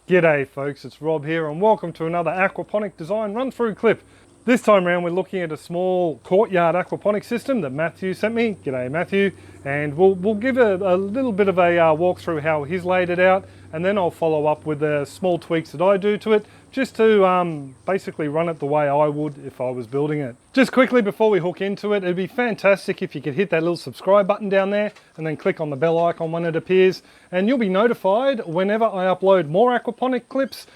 G'day folks, it's Rob here and welcome to another aquaponic design run through clip. This time around we're looking at a small courtyard aquaponic system that Matthew sent me. G'day Matthew. And we'll give a little bit of a walk through how he's laid it out, and then I'll follow up with the small tweaks that I do to it, just to basically run it the way I would if I was building it. Just quickly before we hook into it, it'd be fantastic if you could hit that little subscribe button down there and then click on the bell icon when it appears, and you'll be notified whenever I upload more aquaponic clips,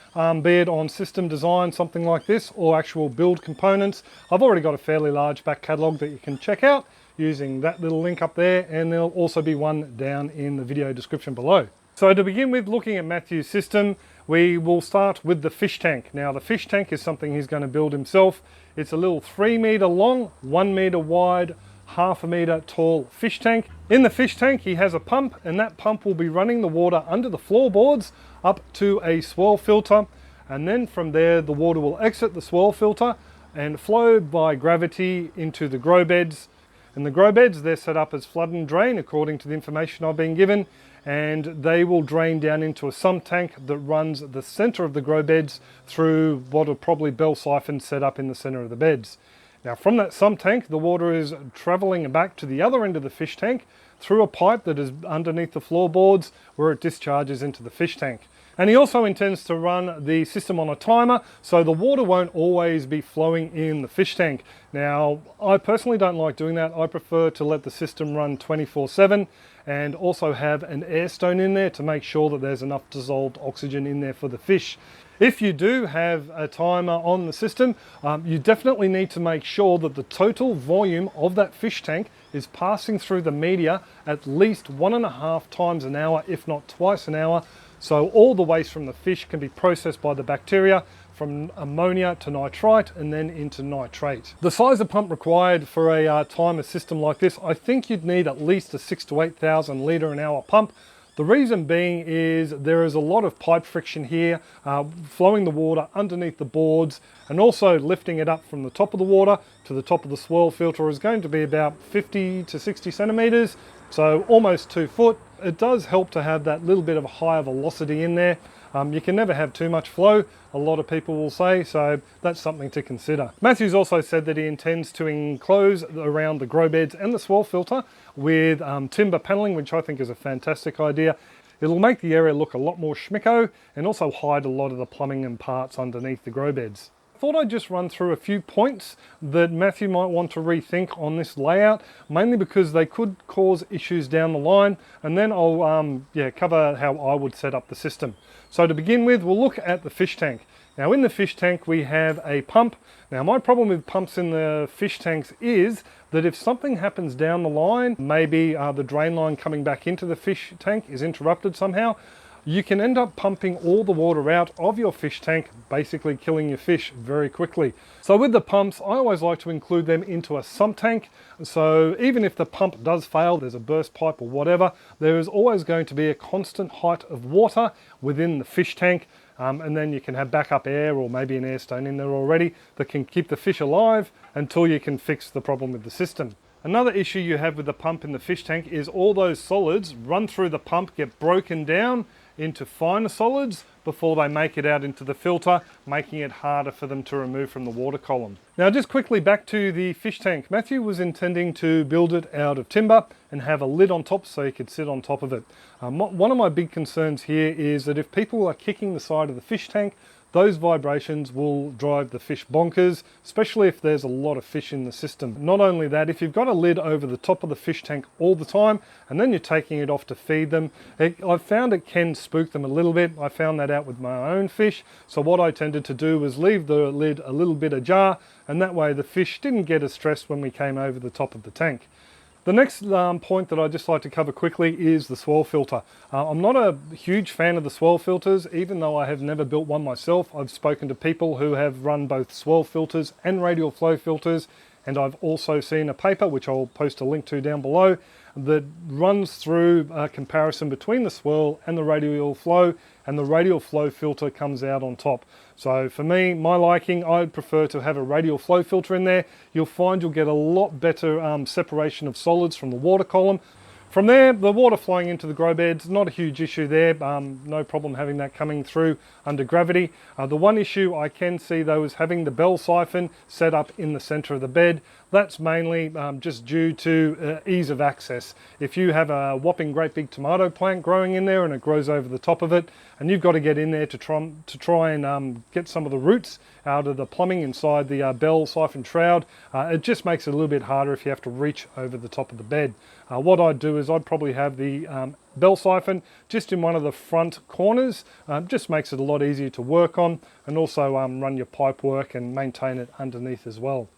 be it on system design, something like this, or actual build components. I've already got a fairly large back catalogue that you can check out using that little link up there, and there'll also be one down in the video description below. So to begin with, looking at Matthew's system, we will start with the fish tank. Now the fish tank is something he's going to build himself. It's a little 3 meter long, 1 meter wide, half a meter tall fish tank. In the fish tank he has a pump, and that pump will be running the water under the floorboards up to a swirl filter, and then from there the water will exit the swirl filter and flow by gravity into the grow beds. And the grow beds, they're set up as flood and drain according to the information I've been given, and they will drain down into a sump tank that runs the center of the grow beds through what are probably bell siphons set up in the center of the beds. Now from that sump tank, the water is traveling back to the other end of the fish tank through a pipe that is underneath the floorboards where it discharges into the fish tank. And he also intends to run the system on a timer, so the water won't always be flowing in the fish tank. Now, I personally don't like doing that. I prefer to let the system run 24/7 and also have an air stone in there to make sure that there's enough dissolved oxygen in there for the fish. If you do have a timer on the system, you definitely need to make sure that the total volume of that fish tank is passing through the media at least 1.5 times an hour, if not twice an hour, so all the waste from the fish can be processed by the bacteria from ammonia to nitrite and then into nitrate. The size of pump required for a timer system like this, I think you'd need at least a 6,000 to 8,000 litre an hour pump. The reason being is there is a lot of pipe friction here, flowing the water underneath the boards, and also lifting it up from the top of the water to the top of the swirl filter is going to be about 50 to 60 centimetres, so almost 2 foot. It does help to have that little bit of higher velocity in there. You can never have too much flow, a lot of people will say, so that's something to consider. Matthew's also said that he intends to enclose around the grow beds and the swirl filter with timber paneling, which I think is a fantastic idea. It'll make the area look a lot more schmicko and also hide a lot of the plumbing and parts underneath the grow beds. Thought I'd just run through a few points that Matthew might want to rethink on this layout, mainly because they could cause issues down the line, and then I'll cover how I would set up the system. So to begin with, we'll look at the fish tank. Now in the fish tank we have a pump. Now my problem with pumps in the fish tanks is that if something happens down the line, maybe the drain line coming back into the fish tank is interrupted somehow, you can end up pumping all the water out of your fish tank, basically killing your fish very quickly. So with the pumps, I always like to include them into a sump tank. So even if the pump does fail, there's a burst pipe or whatever, there is always going to be a constant height of water within the fish tank. And then you can have backup air or maybe an air stone in there already that can keep the fish alive until you can fix the problem with the system. Another issue you have with the pump in the fish tank is all those solids run through the pump, get broken down into finer solids before they make it out into the filter, making it harder for them to remove from the water column. Now just quickly back to the fish tank. Matthew was intending to build it out of timber and have a lid on top so he could sit on top of it. One of my big concerns here is that if people are kicking the side of the fish tank, those vibrations will drive the fish bonkers, especially if there's a lot of fish in the system. Not only that, if you've got a lid over the top of the fish tank all the time, and then you're taking it off to feed them, I've found it can spook them a little bit. I found that out with my own fish. So what I tended to do was leave the lid a little bit ajar, and that way the fish didn't get as stressed when we came over the top of the tank. The next point that I'd just like to cover quickly is the swirl filter. I'm not a huge fan of the swirl filters, even though I have never built one myself. I've spoken to people who have run both swirl filters and radial flow filters, and I've also seen a paper, which I'll post a link to down below, that runs through a comparison between the swirl and the radial flow, and the radial flow filter comes out on top. So for me, my liking, I'd prefer to have a radial flow filter in there. You'll find you'll get a lot better separation of solids from the water column. From there, the water flowing into the grow beds, not a huge issue there. No problem having that coming through under gravity. The one issue I can see though is having the bell siphon set up in the center of the bed. That's mainly just due to ease of access. If you have a whopping great big tomato plant growing in there and it grows over the top of it, and you've got to get in there to try and get some of the roots out of the plumbing inside the bell siphon shroud, it just makes it a little bit harder if you have to reach over the top of the bed. What I'd do is I'd probably have the bell siphon just in one of the front corners. Just makes it a lot easier to work on, and also run your pipe work and maintain it underneath as well.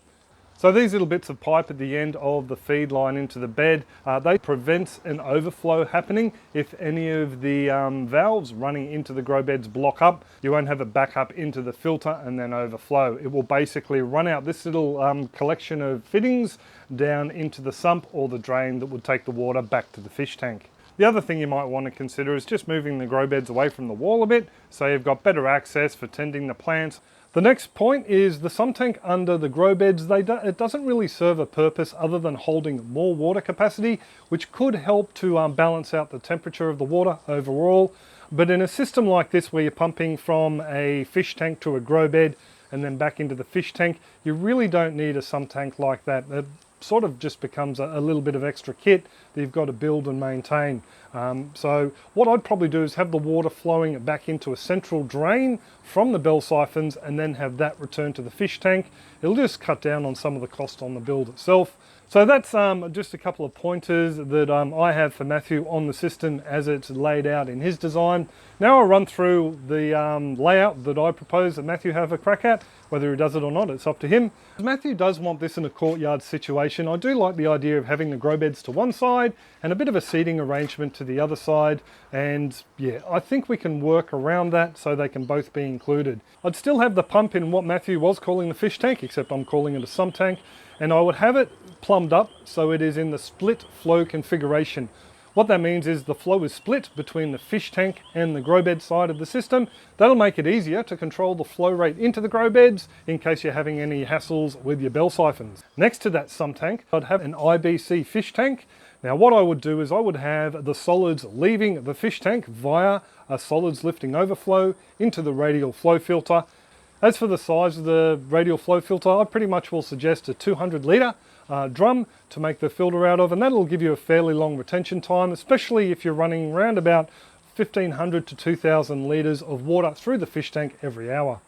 So these little bits of pipe at the end of the feed line into the bed, they prevent an overflow happening. If any of the valves running into the grow beds block up, you won't have it back up into the filter and then overflow. It will basically run out this little collection of fittings down into the sump or the drain that would take the water back to the fish tank. The other thing you might want to consider is just moving the grow beds away from the wall a bit, so you've got better access for tending the plants. The next point is the sump tank under the grow beds. It doesn't really serve a purpose other than holding more water capacity, which could help to balance out the temperature of the water overall. But in a system like this, where you're pumping from a fish tank to a grow bed and then back into the fish tank, you really don't need a sump tank like that. It sort of just becomes a little bit of extra kit that you've got to build and maintain. So what I'd probably do is have the water flowing back into a central drain from the bell siphons and then have that return to the fish tank. It'll just cut down on some of the cost on the build itself. So that's just a couple of pointers that I have for Matthew on the system as it's laid out in his design. Now I'll run through the layout that I propose that Matthew have a crack at. Whether he does it or not, it's up to him. Matthew does want this in a courtyard situation. I do like the idea of having the grow beds to one side and a bit of a seating arrangement to the other side. And yeah, I think we can work around that so they can both be included. I'd still have the pump in what Matthew was calling the fish tank, except I'm calling it a sump tank. And I would have it plumbed up so it is in the split flow configuration. What that means is the flow is split between the fish tank and the grow bed side of the system. That'll make it easier to control the flow rate into the grow beds in case you're having any hassles with your bell siphons. Next to that sump tank, I'd have an IBC fish tank. Now what I would do is I would have the solids leaving the fish tank via a solids lifting overflow into the radial flow filter. As for the size of the radial flow filter, I pretty much will suggest a 200 litre drum to make the filter out of, and that'll give you a fairly long retention time, especially if you're running around about 1500 to 2000 litres of water through the fish tank every hour.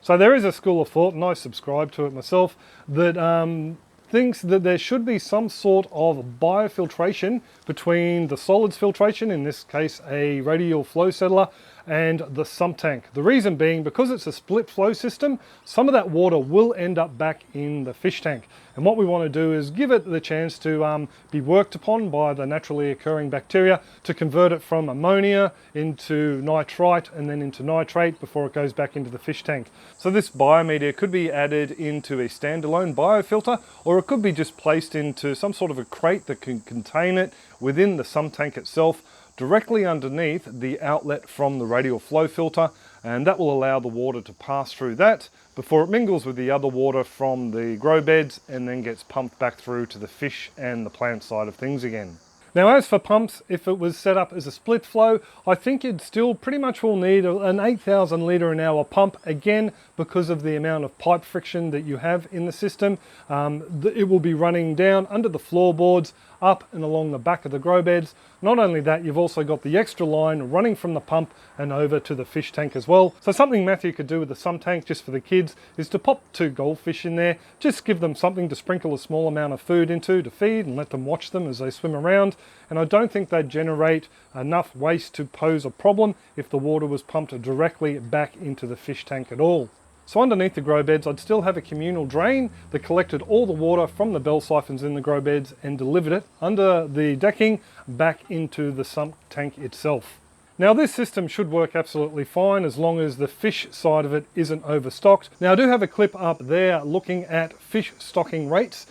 So there is a school of thought, and I subscribe to it myself, that thinks that there should be some sort of biofiltration between the solids filtration, in this case a radial flow settler, and the sump tank. The reason being, because it's a split flow system, some of that water will end up back in the fish tank. And what we want to do is give it the chance to be worked upon by the naturally occurring bacteria to convert it from ammonia into nitrite and then into nitrate before it goes back into the fish tank. So this biomedia could be added into a standalone biofilter, or it could be just placed into some sort of a crate that can contain it within the sump tank itself, directly underneath the outlet from the radial flow filter, and that will allow the water to pass through that before it mingles with the other water from the grow beds and then gets pumped back through to the fish and the plant side of things again. Now as for pumps, if it was set up as a split flow, I think you'd still pretty much will need an 8,000 litre an hour pump, again because of the amount of pipe friction that you have in the system. It will be running down under the floorboards, up and along the back of the grow beds. Not only that, you've also got the extra line running from the pump and over to the fish tank as well. So something Matthew could do with the sump tank just for the kids is to pop 2 goldfish in there, just give them something to sprinkle a small amount of food into to feed and let them watch them as they swim around. And I don't think they'd generate enough waste to pose a problem if the water was pumped directly back into the fish tank at all. So underneath the grow beds, I'd still have a communal drain that collected all the water from the bell siphons in the grow beds and delivered it under the decking back into the sump tank itself. Now this system should work absolutely fine as long as the fish side of it isn't overstocked. Now I do have a clip up there looking at fish stocking rates,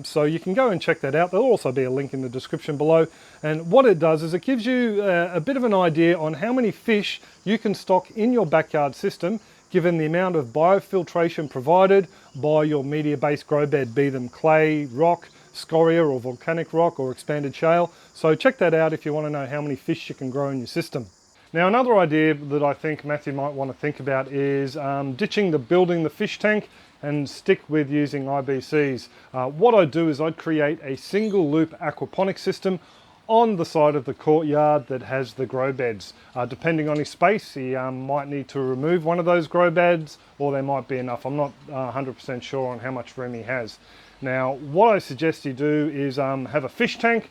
so you can go and check that out. There'll also be a link in the description below. And what it does is it gives you a bit of an idea on how many fish you can stock in your backyard system given the amount of biofiltration provided by your media-based grow bed, be them clay, rock, scoria or volcanic rock or expanded shale. So check that out if you want to know how many fish you can grow in your system. Now another idea that I think Matthew might want to think about is ditching building the fish tank and stick with using IBCs. What I'd do is I'd create a single loop aquaponic system on the side of the courtyard that has the grow beds. Depending on his space, he might need to remove one of those grow beds, or there might be enough. I'm not 100% sure on how much room he has. Now, what I suggest you do is have a fish tank,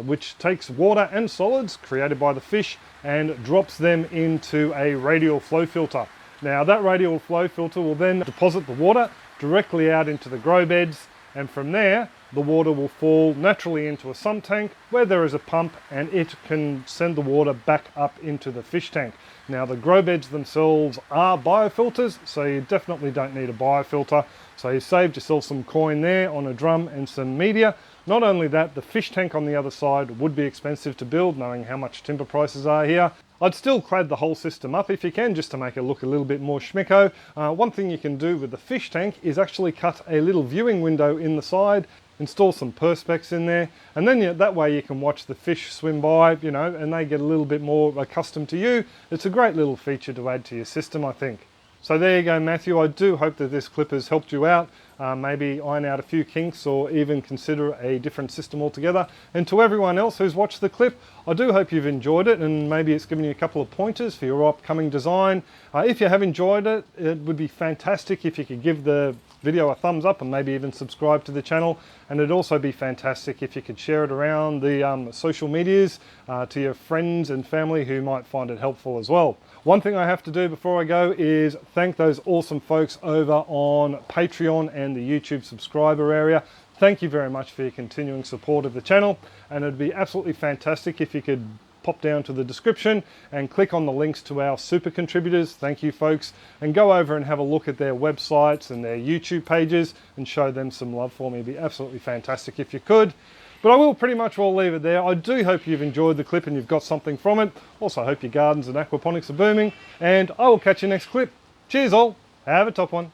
which takes water and solids created by the fish and drops them into a radial flow filter. Now, that radial flow filter will then deposit the water directly out into the grow beds, and from there, the water will fall naturally into a sump tank where there is a pump, and it can send the water back up into the fish tank. Now the grow beds themselves are biofilters, so you definitely don't need a biofilter. So you saved yourself some coin there on a drum and some media. Not only that, the fish tank on the other side would be expensive to build, knowing how much timber prices are here. I'd still clad the whole system up if you can, just to make it look a little bit more schmicko. One thing you can do with the fish tank is actually cut a little viewing window in the side, install some perspex in there, and then that way you can watch the fish swim by, you know, and they get a little bit more accustomed to you. It's a great little feature to add to your system, I think. So there you go, Matthew. I do hope that this clip has helped you out. Maybe iron out a few kinks or even consider a different system altogether. And to everyone else who's watched the clip, I do hope you've enjoyed it, and maybe it's given you a couple of pointers for your upcoming design. If you have enjoyed it, it would be fantastic if you could give the video a thumbs up and maybe even subscribe to the channel. And it'd also be fantastic if you could share it around the social medias to your friends and family who might find it helpful as well. One thing I have to do before I go is thank those awesome folks over on Patreon and the YouTube subscriber area. Thank you very much for your continuing support of the channel, and it'd be absolutely fantastic if you could pop down to the description and click on the links to our super contributors. Thank you, folks, and go over and have a look at their websites and their YouTube pages and show them some love for me. It'd be absolutely fantastic if you could. But I will pretty much all leave it there. I do hope you've enjoyed the clip and you've got something from it. Also, hope your gardens and aquaponics are booming, and I will catch you next clip. Cheers all, have a top one.